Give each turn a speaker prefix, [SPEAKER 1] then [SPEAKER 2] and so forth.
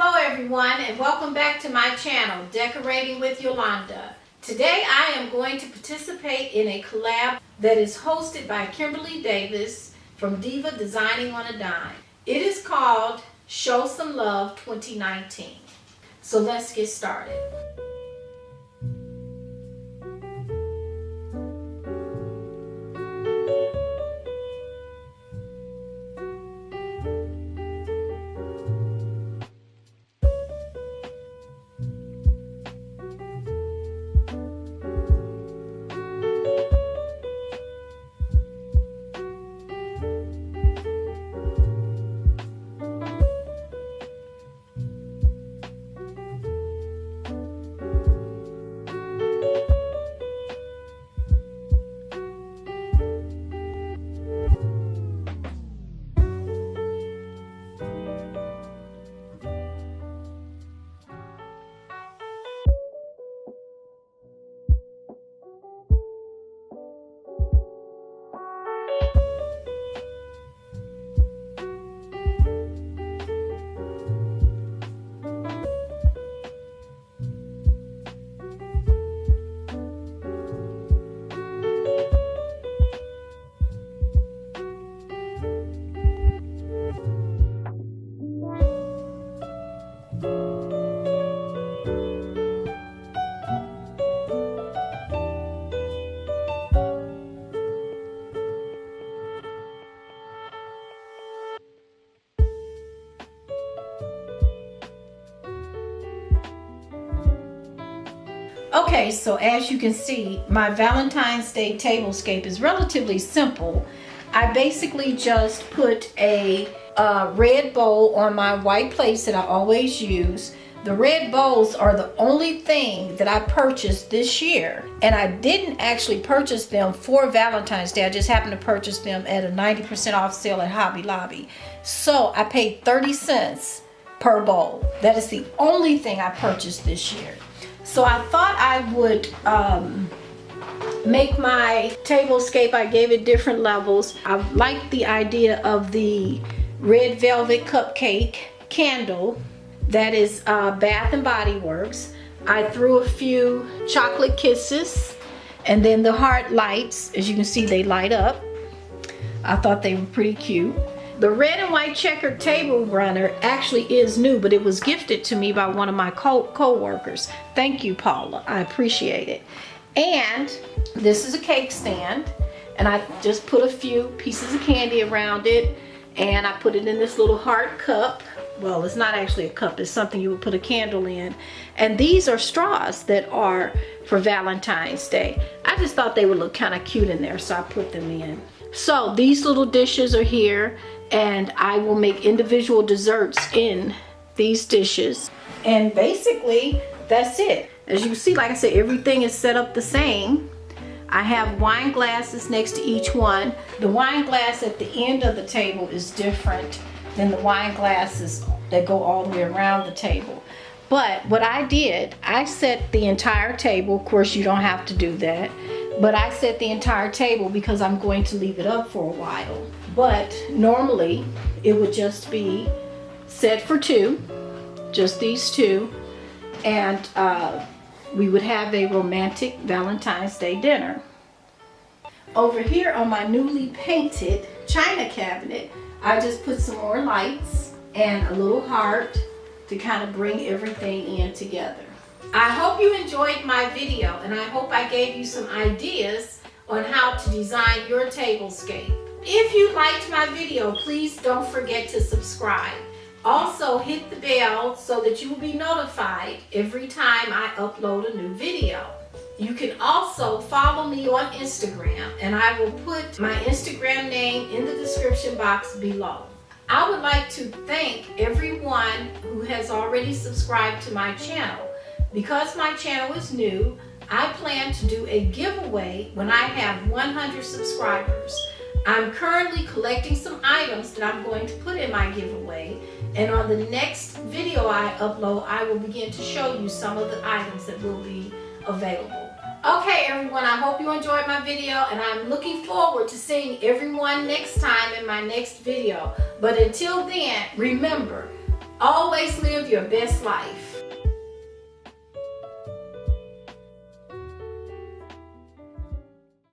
[SPEAKER 1] Hello everyone, and welcome back to my channel, Decorating with Yolanda. Today I am going to participate in a collab that is hosted by Kimberly Davis from Diva Designing on a Dime. It is called Show Some Love 2019. So let's get started. Okay, so as you can see, my Valentine's Day tablescape is relatively simple. I basically just put a red bowl on my white plates that I always use. The red bowls are the only thing that I purchased this year, and I didn't actually purchase them for Valentine's Day. I just happened to purchase them at a 90% off sale at Hobby Lobby. So I paid 30 cents per bowl. That is the only thing I purchased this year. So I thought I would make my tablescape. I gave it different levels. I like the idea of the red velvet cupcake candle that is Bath and Body Works. I threw a few chocolate kisses, and then the heart lights. As you can see, they light up. I thought they were pretty cute. The red and white checkered table runner actually is new, but it was gifted to me by one of my co-workers. Thank you, Paula. I appreciate it. And this is a cake stand, and I just put a few pieces of candy around it, and I put it in this little heart cup. Well, it's not actually a cup. It's something you would put a candle in. And these are straws that are for Valentine's Day. I just thought they would look kind of cute in there, so I put them in. So these little dishes are here, and I will make individual desserts in these dishes. And basically, that's it. As you can see, like I said, everything is set up the same. I have wine glasses next to each one. The wine glass at the end of the table is different than the wine glasses that go all the way around the table. But what I did, I set the entire table. Of course, you don't have to do that. But I set the entire table because I'm going to leave it up for a while. But normally it would just be set for two, just these two, and we would have a romantic Valentine's Day dinner. Over here on my newly painted china cabinet, I just put some more lights and a little heart to kind of bring everything in together. I hope you enjoyed my video, and I hope I gave you some ideas on how to design your tablescape. If you liked my video, please don't forget to subscribe. Also, hit the bell so that you will be notified every time I upload a new video. You can also follow me on Instagram, and I will put my Instagram name in the description box below. I would like to thank everyone who has already subscribed to my channel. Because my channel is new, I plan to do a giveaway when I have 100 subscribers. I'm currently collecting some items that I'm going to put in my giveaway, and on the next video I upload, I will begin to show you some of the items that will be available. Okay everyone, I hope you enjoyed my video, and I'm looking forward to seeing everyone next time in my next video. But until then, remember, Always live your best life.